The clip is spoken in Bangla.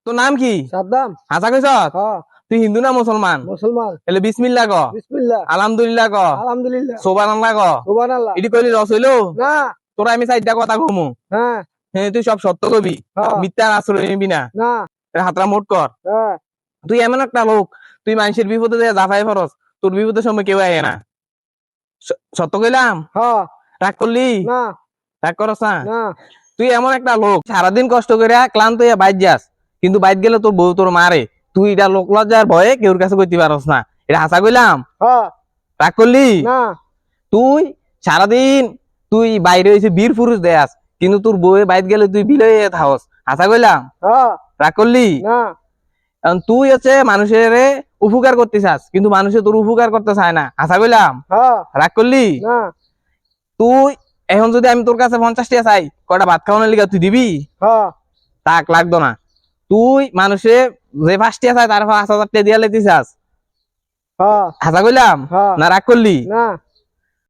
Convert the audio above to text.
তোর নাম কি? সাদ্দাম। হাসা কইছ? হ্যাঁ তুই হিন্দু না মুসলমান? মুসলমান। এলে বিসমিল্লাহ ক, বিসমিল্লাহ। আলহামদুলিল্লাহ ক, আলহামদুলিল্লাহ। সুবহানাল্লাহ ক। সুবহানাল্লাহ। এটি কইলি রস হইলো? না। তোরা আমি চারটা কথা কমু। হ্যাঁ হ্যাঁ তুই সব সত্য কবি, হ্যাঁ। মিথ্যার আশ্রয় নিবি না। না। হাতরা মোট কর। হ্যাঁ তুই এমন একটা লোক, তুই মানুষের বিপদে যায় জাফাই ফরস, তোর বিপদের সময় কেউ আয় না। সত্য কইলাম? হ্যাঁ। রাগ করলি? না রাগ করস না? না। তুই এমন একটা লোক সারাদিন কষ্ট করে ক্লান্ত হইয়া বাইর যাস, কিন্তু বাইর গেলে তোর বউ তোর মারে, তুই এটা লোক লজ্জার ভয়ে কেউর কাছে কইতে পারস না। এটা হাসা কইলাম? হ্যাঁ। রাগ করলি? না। তুই সারাদিন তুই বাইরে হয়েছে বীর পুরুষ দেয়াস, কিন্তু তোর বউয়ে বাইর গেলে তুই বিলয়ে থাকস। হাসা কইলাম? হ্যাঁ। রাগ করলি? না। এখন তুই হচ্ছে মানুষের উপকার করতে চাস, কিন্তু মানুষে তোর উপকার করতে চায় না। হাসা কইলাম? হ্যাঁ। রাগ করলি? না। তুই এখন যদি আমি তোর কাছে 50 টাকা চাই, কয়টা ভাত খাওয়ানোর লিগা তুই দিবি? হ্যাঁ। তাক লাগতো না। তুই মানুষে যে 5 টাকা চাই তার 5,000 টাকা দিয়া লেতে চাস। হ্যাঁ। হাসা কইলাম? হ্যাঁ। না রাগ করলি? না।